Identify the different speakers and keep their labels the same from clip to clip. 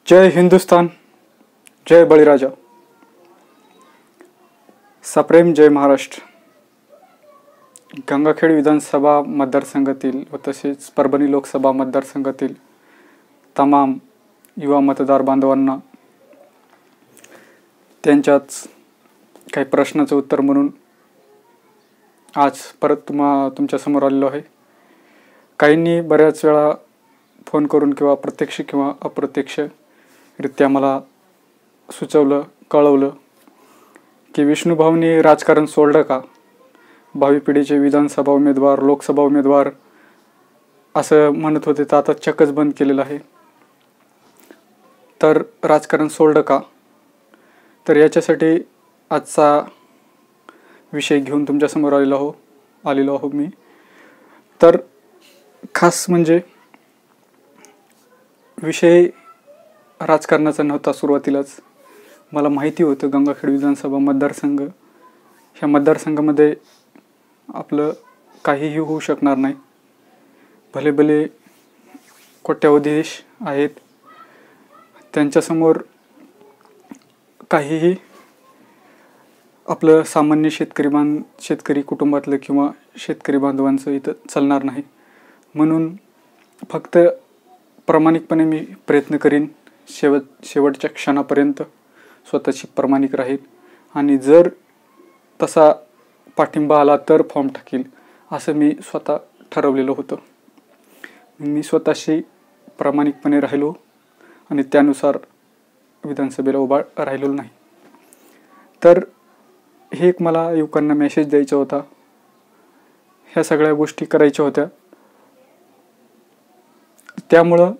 Speaker 1: जय हिंदुस्तान, जय बळीराजा, सप्रेम जय महाराष्ट्र। गंगाखेड विधानसभा मतदारसंघातील व तसेच परभणी लोकसभा मतदारसंघातील तमाम युवा मतदार बांधवांना त्यांच्याच काही प्रश्नाचं उत्तर म्हणून आज परत तुमच्या समोर आलेलो आहे। काहींनी बऱ्याच वेळा फोन करून किंवा प्रत्यक्ष किंवा अप्रत्यक्षरित्या मला सुचवलं, कळवलं की विष्णुभाऊंनी राजकारण सोडलं का? भावी पिढीचे विधानसभा उमेदवार, लोकसभा उमेदवार असं म्हणत होते, तर आता चक्कच बंद केलेलं आहे। तर राजकारण सोडलं का? तर याच्यासाठी आजचा विषय घेऊन तुमच्यासमोर आलेलो आहो मी। तर खास म्हणजे विषय राजकारणाचा नव्हता। सुरुवातीलाच मला माहिती होतं गंगाखेड विधानसभा मतदारसंघ, ह्या मतदारसंघामध्ये आपलं काहीही होऊ शकणार नाही। भले भले कोट्याधीश आहेत, त्यांच्यासमोर काहीही आपलं सामान्य शेतकरी कुटुंबातलं किंवा शेतकरी बांधवांचं इथं चालणार नाही। म्हणून फक्त प्रामाणिकपणे मी प्रयत्न करीन, शेवटच्या क्षणापर्यंत स्वतःची प्रामाणिक राहील आणि जर तसा पाठिंबा आला तर फॉर्म टाकील असं मी स्वतः ठरवलेलं होतं। मी स्वतःशी प्रामाणिकपणे राहिलो आणि त्यानुसार विधानसभेला उभा राहिलो नाही। तर हे एक मला युवकांना मेसेज द्यायचा होता, ह्या सगळ्या गोष्टी करायच्या होत्या। त्यामुळं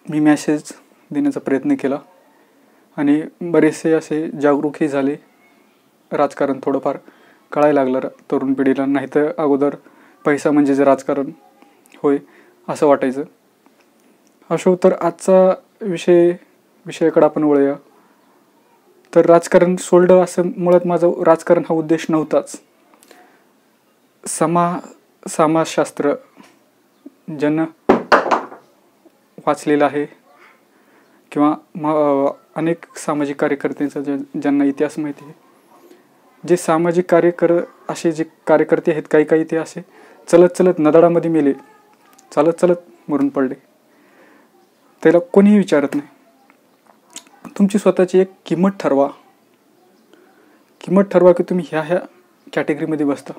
Speaker 1: मी मेसेज देण्याचा प्रयत्न केला आणि बरेचसे असे जागरूकही झाले। राजकारण थोडंफार कळायला लागलं तरुण पिढीला, नाही तर अगोदर पैसा म्हणजेच राजकारण होय असं वाटायचं। असो, तर आजचा विषयाकडे आपण वळूया। तर राजकारण सोडलं असं मुळात माझं राजकारण हा उद्देश नव्हताच। समाजशास्त्र ज्यांना वाचलेलं आहे किंवा अनेक सामाजिक कार्यकर्त्यांचा ज्यांना इतिहास माहिती आहे, जे सामाजिक असे जे कार्यकर्ते आहेत, काही ते असे चलत नदाडामध्ये मेले, चालत मरून पडले, त्याला कोणीही विचारत नाही। तुमची स्वतःची एक किंमत ठरवा की तुम्ही ह्या कॅटेगरीमध्ये बसता।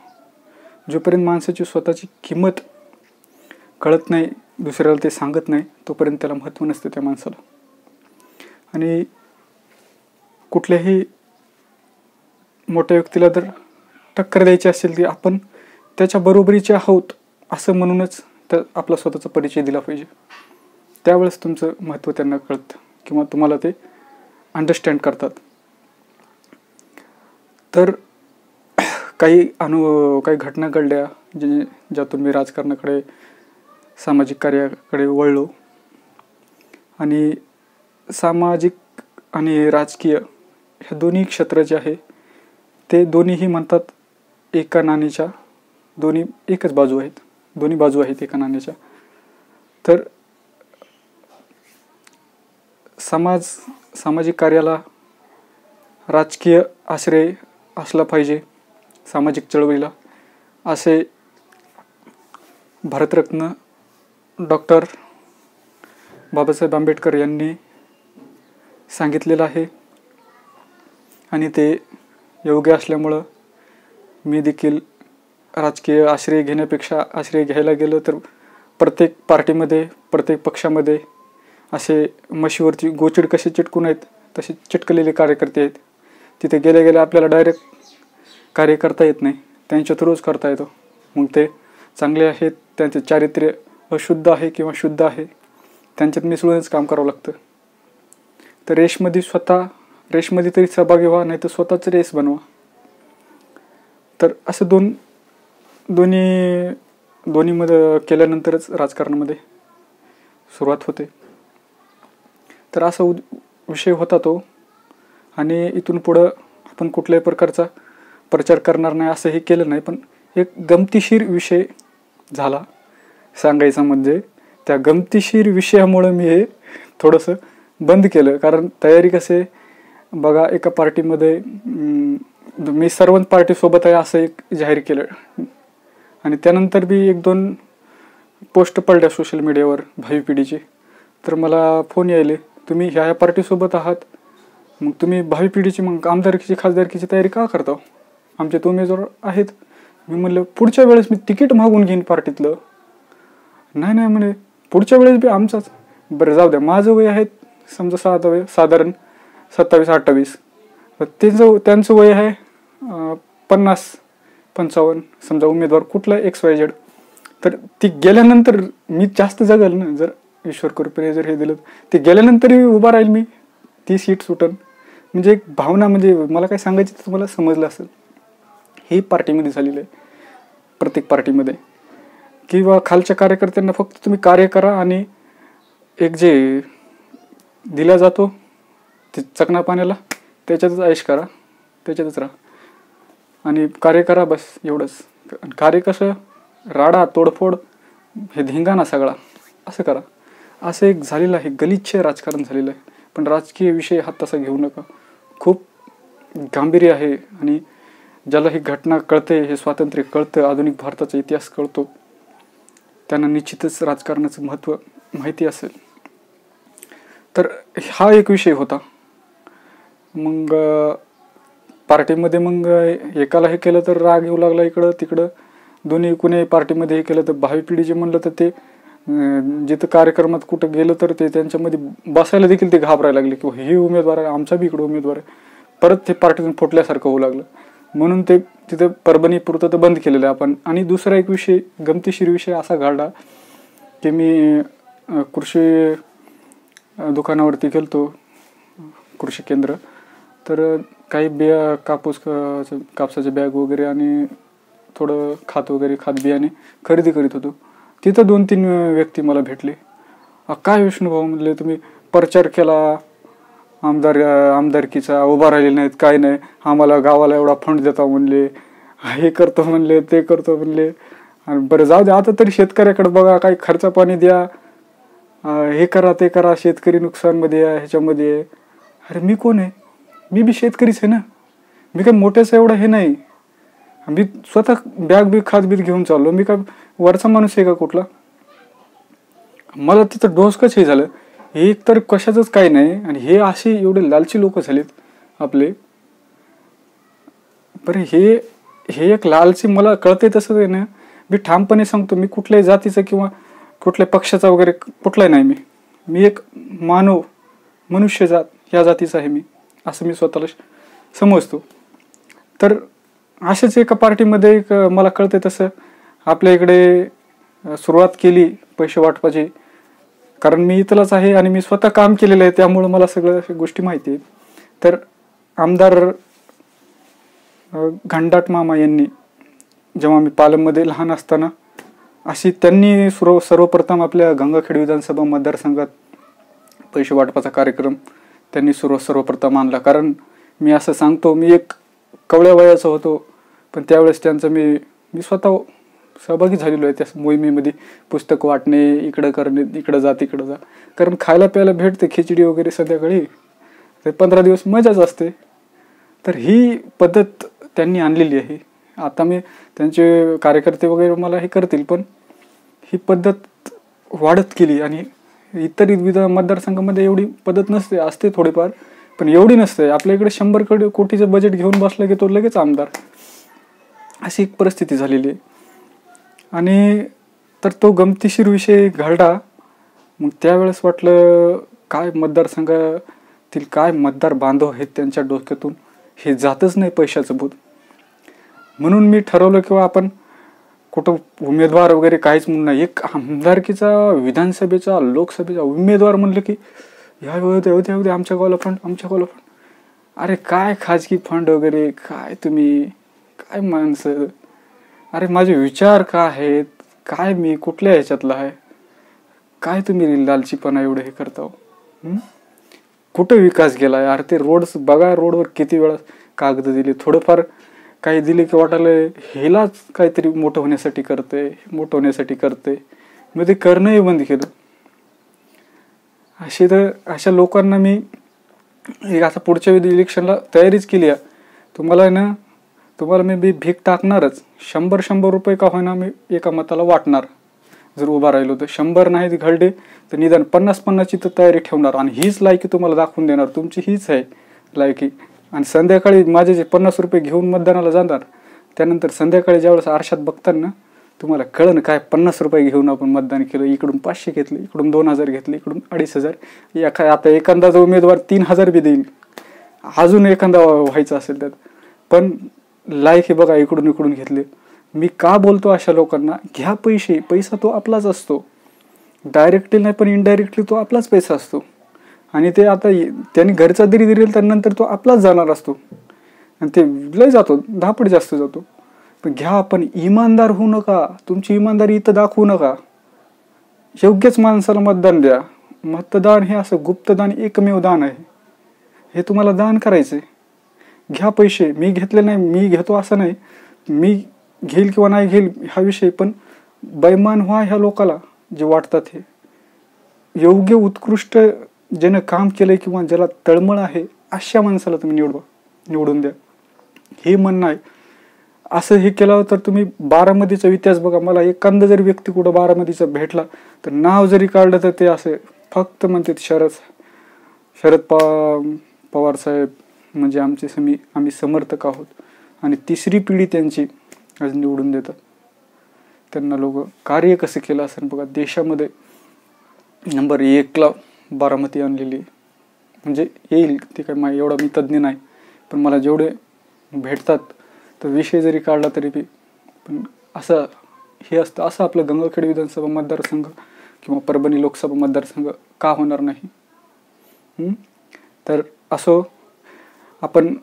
Speaker 1: जोपर्यंत माणसाची स्वतःची किंमत कळत नाही, दुसऱ्याला ते सांगत नाही, तोपर्यंत त्याला महत्त्व नसतं त्या माणसाला। आणि कुठल्याही मोठ्या व्यक्तीला जर टक्कर द्यायची असेल की आपण त्याच्या बरोबरीचे आहोत असं म्हणूनच तर आपला स्वतःचा परिचय दिला पाहिजे। त्यावेळेस तुमचं महत्त्व त्यांना कळतं किंवा तुम्हाला ते अंडरस्टँड करतात। तर काही घटना घडल्या ज्यातून मी राजकारणाकडे, सामाजिक कार्याकडे वळलो आणि सामाजिक आणि राजकीय ह्या दोन्ही क्षेत्र जे आहे ते दोन्हीही म्हणतात एका नाण्याच्या एकच बाजू आहेत, दोन्ही बाजू आहेत एका नाण्याच्या। तर सामाजिक कार्याला राजकीय आश्रय असला पाहिजे, सामाजिक चळवळीला, असे भारतरत्न डॉक्टर बाबासाहेब आंबेडकर यांनी सांगितलेलं आहे आणि ते योग्य असल्यामुळं मी देखील राजकीय आश्रय घेण्यापेक्षा आश्रय घ्यायला गेलं तर प्रत्येक पार्टीमध्ये, प्रत्येक पक्षामध्ये असे म्हशीवरती गोचिड कसे चिटकून आहेत तसे चिटकलेले कार्यकर्ते आहेत। तिथे गेल्या आपल्याला डायरेक्ट कार्य करता येत नाही, त्यांच्या थ्रूच करता येतो। मग ते चांगले आहेत, त्यांचे चारित्र्य अशुद्ध आहे किंवा शुद्ध आहे, त्यांच्यात मिसळूनच काम करावं लागतं। तर रेसमध्ये तरी सहभागी व्हा, नाही तर स्वतःच रेस बनवा। तर असं दोन्हीमध्ये केल्यानंतरच राजकारणामध्ये सुरुवात होते। तर असा विषय होता तो, आणि इथून पुढं आपण कुठल्याही प्रकारचा प्रचार करणार नाही असंही केलं नाही। पण एक गमतीशीर विषय झाला सांगायचा, म्हणजे त्या गमतीशीर विषयामुळे मी हे थोडंसं बंद केलं. कारण तयारी कसे बघा, एका पार्टीमध्ये मी सर्व पार्टीसोबत आहे असं एक जाहीर केलं आणि त्यानंतर बी 1-2 पोस्ट पडल्या सोशल मीडियावर भावी पिढीची. तर मला फोन यायले, तुम्ही ह्या पार्टीसोबत आहात, मग तुम्ही भावी पिढीची मग आमदारकीची खासदारकीची तयारी का करता? आमचे तो उमेदवार आहेत. मी म्हणलं पुढच्या वेळेस मी तिकीट मागून घेईन पार्टीतलं. नाही म्हणे पुढच्या वेळेस बी आमचाच. बरं जाऊ द्या, माझं वय आहे समजा साधारण 27-28, त्यांचं वय आहे 50-55. समजा उमेदवार कुठला XYZ. तर ती गेल्यानंतर मी जास्त जगल ना, जर ईश्वर कृपेने जर हे दिलं. ते गेल्यानंतरही उभा राहील मी, ती सीट सुटन. म्हणजे एक भावना, म्हणजे मला काय सांगायची तर तुम्हाला समजलं असेल. हे पार्टीमध्ये झालेलं आहे, प्रत्येक पार्टीमध्ये. किंवा खालच्या कार्यकर्त्यांना फक्त तुम्ही कार्य करा आणि एक जे दिला जातो ते चकना पाण्याला, त्याच्यातच ऐश करा, त्याच्यातच राहा आणि कार्य करा, बस एवढंच. कार्य कसं, राडा तोडफोड हे धिंगाणा सगळा असं करा. असं एक झालेलं आहे, गलिच्छ राजकारण झालेलं आहे. पण राजकीय विषय हा तसा घेऊ नका, खूप गांभीर्य आहे. आणि ज्याला ही घटना कळते, हे स्वातंत्र्य कळतं, आधुनिक भारताचा इतिहास कळतो, त्यांना निश्चितच राजकारणाचं महत्त्व माहिती असेल. तर हा एक विषय होता. मग पार्टीमध्ये मग एकाला हे केलं तर राग येऊ लागला इकडं तिकडं, दोन्ही कुणी पार्टीमध्ये हे केलं तर भावी पिढी जे म्हणलं तर ते जिथं कार्यक्रमात कुठं गेलं तर ते त्यांच्यामध्ये बसायला देखील ते घाबरायला लागले की हे उमेदवार आहे, आमचा बी इकडं उमेदवार आहे. परत ते पार्टीतून फुटल्यासारखं होऊ लागलं. म्हणून ते तिथं परभणी पुरतं तर बंद केलेलं आहे आपण. आणि दुसरा एक विषय, गमतीशीर विषय असा घडला की मी कृषी दुकानावरती गेलतो, कृषी केंद्र. तर काही बिया, कापसाचे बॅग वगैरे आणि थोडं खात बियाणे खरेदी करीत होतो. तिथं 2-3 व्यक्ती मला भेटले. काय विष्णुभाऊ म्हणले, तुम्ही प्रचार केला आमदारकीचा, उभा राहिले नाहीत, काय नाही, आम्हाला गावाला एवढा फंड देता म्हणले, हे करतो म्हणले, ते करतो म्हणले. आणि बरं जाऊ द्या, आता तरी शेतकऱ्याकडे बघा, काही खर्च पाणी द्या, हे करा ते करा, शेतकरी नुकसानमध्ये आहे, ह्याच्यामध्ये आहे. अरे मी कोण आहे? मी बी शेतकरीच आहे ना. मी काय मोठ्याचं एवढं हे नाही. मी स्वतः बॅग बी खातबीत घेऊन चाललो. मी काय वरचा माणूस आहे का कुठला? मला तिथं डोसकच हे झालं, एक तर कशाचंच काही नाही आणि हे असे एवढे लालची लोक झालेत आपले. बरं हे एक लालची मला कळते तसं आहे ना. मी ठामपणे सांगतो, मी कुठल्याही जातीचा किंवा कुठल्या पक्षाचा वगैरे कुठलाही नाही. मी एक मानव, मनुष्यजात या जातीचा आहे मी, असं मी स्वतःला समजतो. तर अशाच एका पार्टीमध्ये मला कळते तसं आपल्या इकडे सुरुवात केली पैसे वाटपाची. कारण मी इथलाच आहे आणि मी स्वतः काम केलेलं आहे, त्यामुळं मला सगळ्या गोष्टी माहिती आहेत. तर आमदार घनदाट मामा यांनी, जेव्हा मी पालममध्ये लहान असताना, अशी त्यांनी सर्वप्रथम आपल्या गंगाखेड विधानसभा मतदारसंघात पैसे वाटपाचा कार्यक्रम त्यांनी सर्वप्रथम आणला. कारण मी असं सांगतो, मी एक कवळ्या वयाचा होतो, पण त्यावेळेस त्यांचं मी स्वतः सहभागी झालेलो आहे त्या मोहिमेमध्ये. पुस्तक वाटणे, इकडं करणे, इकडं जा तिकडं जा. कारण खायला प्यायला भेटते, खिचडी वगैरे संध्याकाळी, ते 15 दिवस मजाच असते. तर ही पद्धत त्यांनी आणलेली आहे. आता मी त्यांचे कार्यकर्ते वगैरे मला हे करतील, पण ही पद्धत वाढत गेली. आणि इतर मतदारसंघामध्ये एवढी पद्धत नसते, असते थोडीफार, पण एवढी नसते. आपल्या इकडे 100 कोटीचं बजेट घेऊन बसलं की तो लगेच आमदार, अशी एक परिस्थिती झालेली आहे. आणि तर तो गमतीशीर विषय घडला. मग त्यावेळेस वाटलं काय मतदारसंघातील काय मतदार बांधव आहेत, त्यांच्या डोक्यातून हे जातच नाही पैशाचं भूत. म्हणून मी ठरवलं किंवा आपण कुठं उमेदवार वगैरे काहीच म्हणून नाही, एक आमदारकीचा, विधानसभेचा, लोकसभेचा उमेदवार म्हणलं की ह्या होते आमच्या गावाला फंड. अरे काय खाजगी फंड वगैरे, काय तुम्ही काय माणसं, अरे माझे विचार काय आहेत, काय मी कुठल्या ह्याच्यातला आहे, काय तुम्ही लालचीपणा एवढं हे करता. कुठं विकास गेलाय? अरे ते रोड्स बघा, रोडवर किती वेळा कागद दिले, थोडंफार काही दिले की वाटायला हेलाच काहीतरी मोठं होण्यासाठी करते. मग ते करणंही बंद केलं. अशा लोकांना मी एक आता पुढच्या इलेक्शनला तयारीच केली आहे. तुम्हाला मी भीक टाकणारच. 100 रुपये का होईना मी एका मताला वाटणार. जर उभा राहिलो तर 100 नाही घडले तर निदान 50-50ची तर तयारी ठेवणार. आणि हीच लायकी तुम्हाला दाखवून देणार, तुमची हीच आहे लायकी. आणि संध्याकाळी माझे जे 50 रुपये घेऊन मतदानाला जाणार, त्यानंतर संध्याकाळी ज्यावेळेस आरशात बघताना तुम्हाला कळलं काय 50 रुपये घेऊन आपण मतदान केलं. इकडून 500 घेतले, इकडून 2000 घेतले, इकडून 2500. आता एखादा जो उमेदवार 3000 बी देईल, अजून एखादा व्हायचं असेल त्यात. पण लायकी बघा इकडून घेतले. मी का बोलतो अशा लोकांना, घ्या पैसे. पैसा तो आपलाच असतो, डायरेक्टली नाही पण इनडायरेक्टली तो आपलाच पैसा असतो. आणि ते आता त्यांनी घरचा जरी दिलेला त्यानंतर तो आपलाच जाणार असतो. आणि ते लय जातो, 10 पट जास्त जातो. पण घ्या, पण इमानदार होऊ नका. तुमची इमानदारी इथं दाखवू नका. योग्यच माणसाला मतदान द्या. मतदान हे असं गुप्तदान एकमेव दान आहे. हे तुम्हाला दान करायचंय. घ्या पैसे. मी घेतले नाही, मी घेतो असं नाही, मी घेईल किंवा नाही घेईल हा विषय. पण बैमान व्हा ह्या लोकाला जे वाटतात. हे योग्य उत्कृष्ट ज्यानं काम केलंय किंवा ज्याला तळमळ आहे अशा माणसाला तुम्ही निवडून द्या. हे म्हणणं आहे. असं हे केलं तर तुम्ही बारामतीचा इतिहास बघा. मला एखादा जरी व्यक्ती कुठं बारामतीचा भेटला तर नाव जरी काढलं तर ते असे फक्त म्हणतात शरद पवार साहेब म्हणजे आम्ही समर्थक आहोत. आणि तिसरी पिढी त्यांची आज निवडून देतात. त्यांना लोक कार्य कसं केलं असेल बघा. देशामध्ये नंबर 1ला बारामती आणलेली. म्हणजे येईल ते काय एवढा मी तज्ज्ञ नाही, पण मला जेवढे भेटतात तर विषय जरी काढला तरी पण असं हे असतं. असं आपलं गंगाखेड विधानसभा मतदारसंघ किंवा परभणी लोकसभा मतदारसंघ का होणार नाही. तर असो, आपण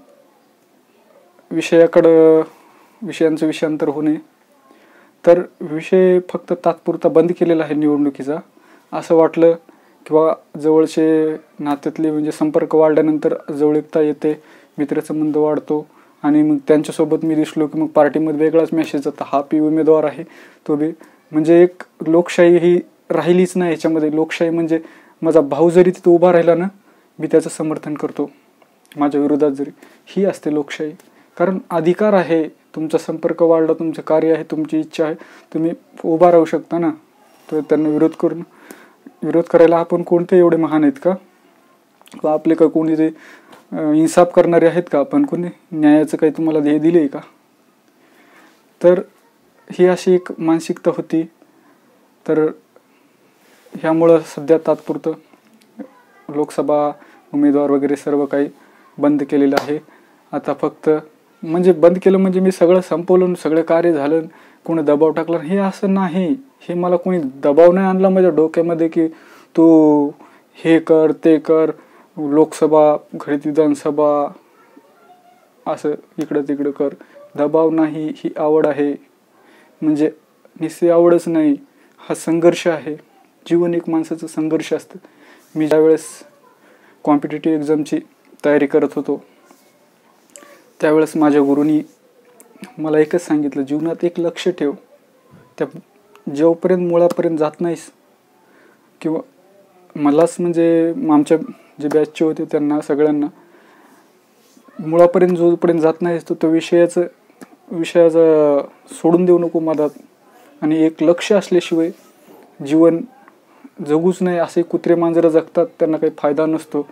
Speaker 1: विषयांचं विषयांतर होऊ नये. तर विषय फक्त तात्पुरता बंद केलेला आहे निवडणुकीचा. असं वाटलं किंवा जवळचे नात्यातले म्हणजे संपर्क वाढल्यानंतर जवळीकता येते, मित्रसंबंध वाढतो. आणि मग त्यांच्यासोबत मी दिसलो की मग पार्टीमध्ये वेगळाच मेसेज जातो, हा पी उमेदवार आहे तो बी. म्हणजे एक लोकशाही ही राहिलीच नाही ह्याच्यामध्ये. लोकशाही म्हणजे माझा भाऊ जरी तिथं उभा राहिला ना, मी त्याचं समर्थन करतो माझ्या विरोधात जरी. ही असते लोकशाही. कारण अधिकार आहे, तुमचा संपर्क वाढला, तुमचं कार्य आहे, तुमची इच्छा आहे, तुम्ही उभा राहू शकता ना. तर त्यांना विरोध करायला आपण कोणते एवढे महान आहेत का? आपले का कोणी ते इन्साफ करणारे आहेत का? आपण कोणी न्यायाचं काही तुम्हाला ध्येय दिले का? तर ही अशी एक मानसिकता होती. तर ह्यामुळं सध्या तात्पुरतं लोकसभा उमेदवार वगैरे सर्व काही बंद केलेलं आहे. आता फक्त म्हणजे बंद केलं म्हणजे मी सगळं संपवलं, सगळं कार्य झालं, कोणी दबाव टाकला हे असं नाही. हे मला कोणी दबाव नाही आणला माझ्या डोक्यामध्ये की तू हे कर ते कर, लोकसभा घडीत विधानसभा असं इकडं तिकडं कर. दबाव नाही, ही आवड आहे. म्हणजे निस्ती आवडच नाही, हा संघर्ष आहे. जीवन एक माणसाचं संघर्ष असतं. मी ज्यावेळेस कॉम्पिटिटिव्ह एक्झामची तयारी करत होतो त्यावेळेस माझ्या गुरुनी मला एकच सांगितलं, जीवनात एक लक्ष ठेव. त्या जेवपर्यंत मुळापर्यंत जात नाहीस किंवा मलाच म्हणजे आमच्या जे बॅचचे होते त्यांना सगळ्यांना मुळापर्यंत जोपर्यंत जात नाहीस तो विषयाचं सोडून देऊ नको मधात. आणि एक लक्ष असल्याशिवाय जीवन जगूच नाही. असे कुत्रे मांजरं जगतात, त्यांना काही फायदा नसतो.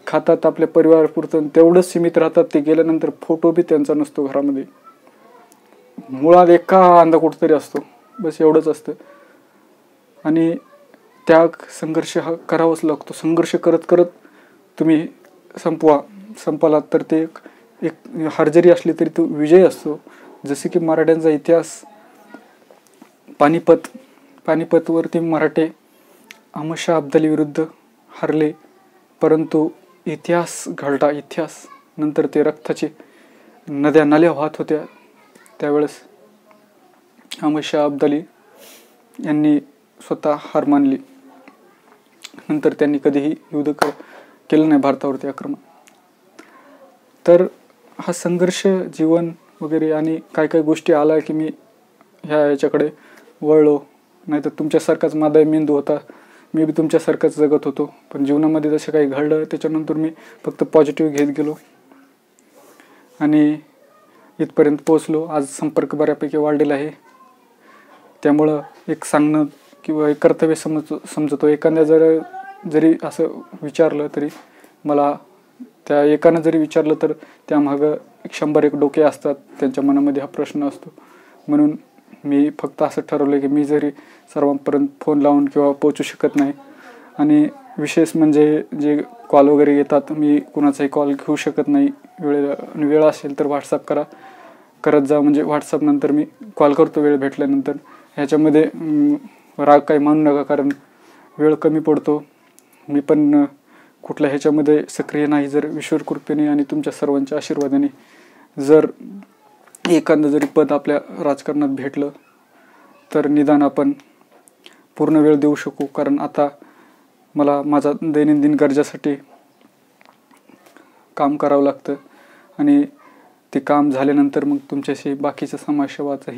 Speaker 1: खातात आपल्या परिवारापुरतं, तेवढंच सीमित राहतात. ते गेल्यानंतर फोटो बी त्यांचा नसतो घरामध्ये. मुळात एका अंदा कुठतरी असतो, बस एवढंच असतं. आणि त्याग संघर्ष हा करावाच लागतो. संघर्ष करत करत तुम्ही संपालात तर ते एक हार जरी असली तरी तो विजय असतो. जसे की मराठ्यांचा इतिहास, पानिपतवरती मराठे अहमदशाह अब्दाली विरुद्ध हरले, परंतु इतिहास घडला. नंतर ते रक्ताचे नद्या नाल्या वाहत होत्या. त्यावेळेस अहमदशाह अब्दाली यांनी स्वतः हार मानली. नंतर त्यांनी कधीही युद्ध केलं नाही भारतावरती आक्रमण. तर हा संघर्ष जीवन वगैरे आणि काय काय गोष्टी आल्या की मी ह्याच्याकडे वळलो. नाहीतर तुमच्यासारखाच माझा मेंदू होता मी बी तुमच्यासारखंच जगत होतो, पण जीवनामध्ये जसं काही घडलं त्याच्यानंतर मी फक्त पॉझिटिव्ह घेत गेलो आणि इथपर्यंत पोचलो. आज संपर्क बऱ्यापैकी वाढलेला आहे. त्यामुळं एक सांगणं किंवा एक कर्तव्य समजतो. एखाद्या जरी असं विचारलं तरी मला, त्या एकानं जरी विचारलं तर त्यामागं 100 डोके असतात, त्यांच्या मनामध्ये हा प्रश्न असतो. म्हणून मी फक्त असं ठरवलं की मी जरी सर्वांपर्यंत फोन लावून किंवा पोचू शकत नाही, आणि विशेष म्हणजे जे कॉल वगैरे येतात, मी कुणाचाही कॉल घेऊ शकत नाही. वेळ असेल तर व्हॉट्सअप करत जा, म्हणजे व्हॉट्सअप नंतर मी कॉल करतो वेळ भेटल्यानंतर. ह्याच्यामध्ये राग काही मानू नका, कारण वेळ कमी पडतो. मी पण कुठल्या ह्याच्यामध्ये सक्रिय नाही. जर ईश्वर कृपेने आणि तुमच्या सर्वांच्या आशीर्वादाने जर एखादं जरी पद आपल्या राजकारणात भेटलं तर निदान आपण पूर्ण वेळ देऊ शकू. कारण आता मला माझा दैनंदिन गरजासाठी काम करावं लागतं, आणि ते काम झाल्यानंतर मग तुमच्याशी बाकीचं समाजसेवाचं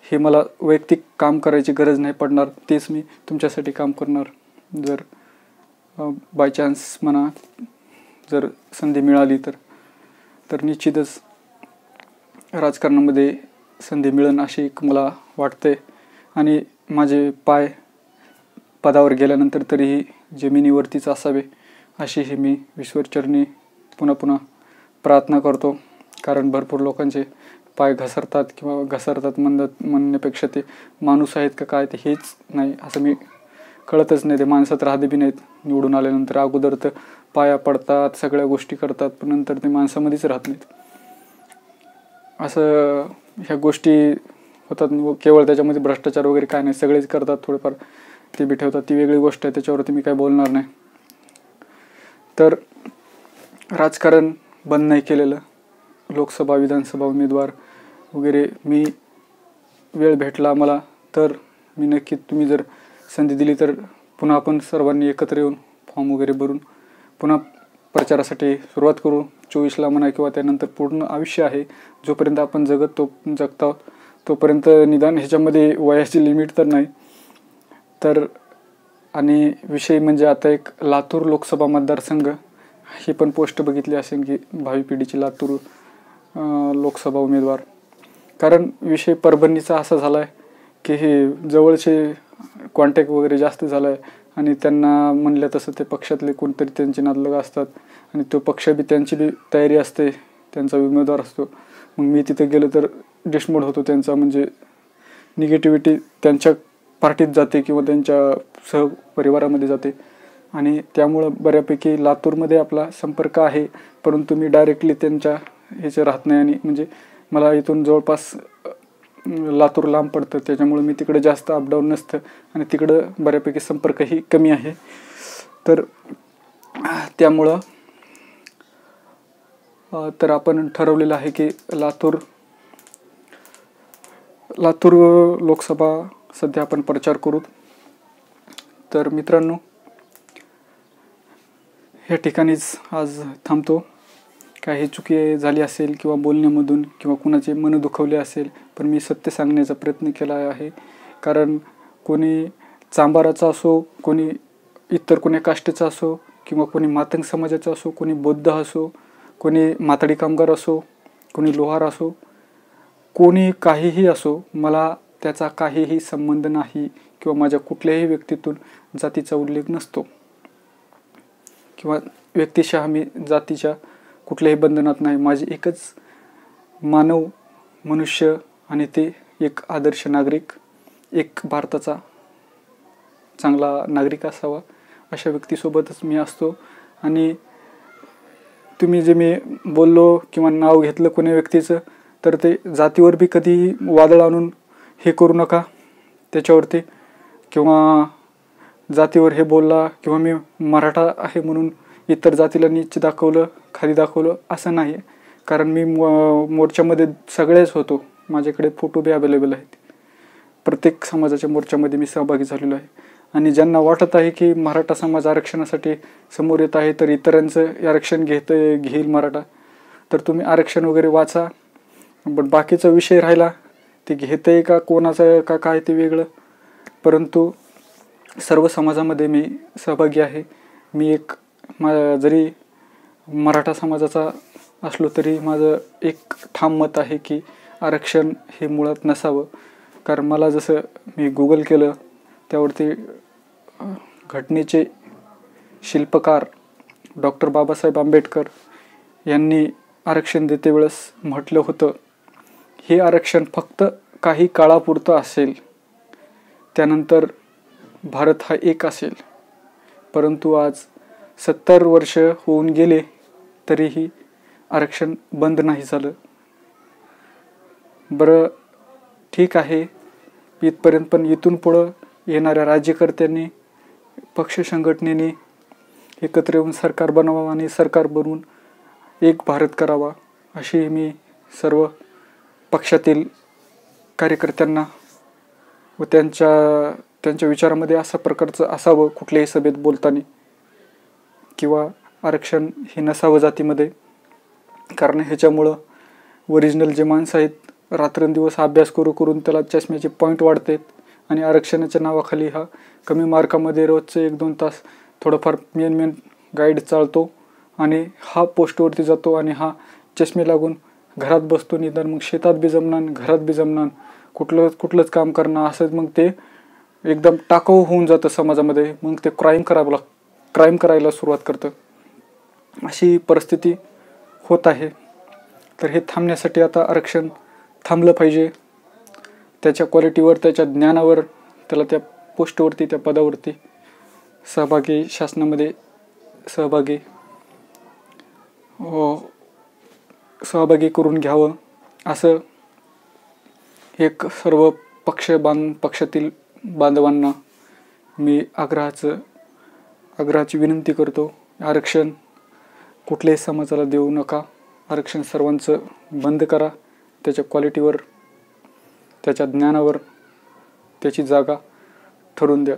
Speaker 1: हे मला वैयक्तिक काम करायची गरज नाही पडणार. तेच मी तुमच्यासाठी काम करणार. जर बाय चान्स म्हणा जर संधी मिळाली तर निश्चितच राजकारणामध्ये संधी मिळेल अशी मला वाटते. आणि माझे पाय पदावर गेल्यानंतर तरीही जमिनीवरतीच असावे अशीही मी ईश्वरचरणी पुन्हा प्रार्थना करतो. कारण भरपूर लोकांचे पाय घसरतात म्हणण्यापेक्षा ते माणूस आहेत का काय ते हेच नाही असं मी कळतच नाही. ते माणसात राहते बी नाहीत. निवडून आल्यानंतर अगोदर तर पाया पडतात, सगळ्या गोष्टी करतात, पण नंतर ते माणसामध्येच राहत नाहीत. असं ह्या गोष्टी होतात. केवळ त्याच्यामध्ये भ्रष्टाचार वगैरे काय नाही, सगळेच करतात थोडेफार, ते बी ठेवतात, ती वेगळी गोष्ट आहे, त्याच्यावरती मी काय बोलणार नाही. तर राजकारण बंद नाही केलेलं. लोकसभा विधानसभा उमेदवार वगैरे मी वेळ भेटला मला तर मी नक्की, तुम्ही जर संधी दिली तर पुन्हा आपण सर्वांनी एकत्र येऊन फॉर्म वगैरे भरून पुन्हा प्रचारासाठी सुरुवात करू. 24ला म्हणा किंवा त्यानंतर पूर्ण आयुष्य आहे. जोपर्यंत आपण जगतो तोपर्यंत निदान ह्याच्यामध्ये वयाची लिमिट तर नाही. तर आणि विषय म्हणजे आता एक लातूर लोकसभा मतदारसंघ ही पण पोस्ट बघितली असेल की भावी पिढीची लातूर लोकसभा उमेदवार. कारण विषय परभणीचा असा झाला आहे की हे जवळचे कॉन्टॅक्ट वगैरे जास्त झाला आहे, आणि त्यांना म्हणलं तसं ते पक्षातले कोणतरी त्यांचे नातलग असतात, आणि तो पक्ष बी त्यांची बी तयारी असते, त्यांचा उमेदवार असतो. मग मी तिथे गेलो तर डिसमोड होतो त्यांचा, म्हणजे निगेटिव्हिटी त्यांच्या पार्टीत जाते किंवा त्यांच्या सहपरिवारामध्ये जाते. आणि त्यामुळं बऱ्यापैकी लातूरमध्ये आपला संपर्क आहे, परंतु मी डायरेक्टली त्यांच्या ह्याचे राहत नाही. आणि म्हणजे मला इथून जवळपास लातूर लांब पडतं, त्याच्यामुळे मी तिकडे जास्त अपडाऊन नसतं, आणि तिकडं बऱ्यापैकी संपर्कही कमी आहे. तर त्यामुळं तर आपण ठरवलेलं आहे की लातूर लोकसभा सध्या आपण प्रचार करू. तर मित्रांनो, या ठिकाणीच आज थांबतो. काही चुकी झाली असेल किंवा बोलण्यामधून किंवा कुणाचे मन दुखवले असेल, पण मी सत्य सांगण्याचा प्रयत्न केला आहे. कारण कोणी चांभाराचा असो, कोणी इतर कोणी काष्टीचा असो, किंवा कोणी मातंग समाजाचा असो, कोणी बौद्ध असो, कोणी माथाडी कामगार असो, कोणी लोहार असो, कोणी काहीही असो, मला त्याचा काहीही संबंध नाही, किंवा माझ्या कुठल्याही व्यक्तीतून जातीचा उल्लेख नसतो, किंवा व्यक्तिशः मी जातीच्या कुठल्याही बंधनात नाही. माझी एकच मानव मनुष्य, आणि ते एक आदर्श नागरिक, एक भारताचा चांगला नागरिक असावा अशा व्यक्तीसोबतच मी असतो. आणि तुम्ही जे मी बोललो किंवा नाव घेतलं कोणी व्यक्तीचं, तर ते जातीवर बी कधी वादळ आणून हे करू नका त्याच्यावरती, किंवा जातीवर हे बोलला किंवा मी मराठा आहे म्हणून इतर जातीला नीच दाखवलं, खाली दाखवलं असं नाही. कारण मी मोर्चामध्ये सगळेच होतो, माझ्याकडे फोटो बी अवेलेबल आहेत. प्रत्येक समाजाच्या मोर्चामध्ये मी सहभागी झालेलो आहे. आणि ज्यांना वाटत आहे की मराठा समाज आरक्षणासाठी समोर येत आहे तर इतरांचं आरक्षण घेईल मराठा, तर तुम्ही आरक्षण वगैरे वाचा. पण बाकीचा विषय राहिला ते घेतंय का कोणाचं का काय ते वेगळं. परंतु सर्व समाजामध्ये मी सहभागी आहे. मी एक जरी मराठा समाजाचा असलो तरी माझं एक ठाम मत आहे की आरक्षण हे मुळात नसावं. कारण मला जसं मी गुगल केलं त्यावरती घटनेचे शिल्पकार डॉक्टर बाबासाहेब आंबेडकर यांनी आरक्षण देते वेळेस म्हटलं होतं, हे आरक्षण फक्त काही काळापुरतं असेल, त्यानंतर भारत हा एक असेल. परंतु आज 70 वर्ष होऊन गेले तरीही आरक्षण बंद नाही झालं. बरं ठीक आहे इथपर्यंत, पण इथून पुढं येणाऱ्या राज्यकर्त्यांनी पक्ष संघटनेने एकत्र येऊन सरकार बनवावं आणि सरकार बनवून एक भारत करावा अशी मी सर्व पक्षातील कार्यकर्त्यांना व त्यांच्या विचारामध्ये अशा प्रकारचं असावं कुठल्याही सभेत बोलताना, किंवा आरक्षण हे नसावं जातीमध्ये. कारण ह्याच्यामुळं ओरिजिनल जे माणसं आहेत रात्रंदिवस अभ्यास करून त्याला चष्म्याचे पॉईंट वाढतात आणि आरक्षणाच्या नावाखाली हा कमी मार्कामध्ये रोजचे 1-2 तास थोडंफार मेन गाईड चालतो आणि हा पोस्टवरती जातो आणि हा चष्मे लागून घरात बसतो. निदान मग शेतात बी जमणार, घरात बी जमणार, कुठलंच काम करणं, असं मग ते एकदम टाकाऊ होऊन जातं समाजामध्ये. मग ते क्राईम करायला सुरुवात करतं. अशी परिस्थिती होत आहे. तर हे थांबण्यासाठी आता आरक्षण थांबलं पाहिजे. त्याच्या क्वालिटीवर, त्याच्या ज्ञानावर, त्याला त्या पोस्टवरती, त्या पदावरती शासनामध्ये सहभागी करून घ्यावं असं एक सर्व पक्षातील बांधवांना मी आग्रहाची विनंती करतो. आरक्षण कुठल्याही समाजाला देऊ नका. आरक्षण सर्वांचं बंद करा. त्याच्या क्वालिटीवर, त्याच्या ज्ञानावर त्याची जागा ठरवून द्या.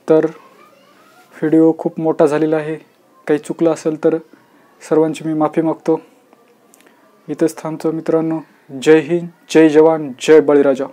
Speaker 1: तर व्हिडिओ खूप मोठा झालेला आहे. काही चुकलं असेल तर सर्वांची मी माफी मागतो. इथंच थांबतो मित्रांनो. जय हिंद, जय जवान, जय बळीराजा.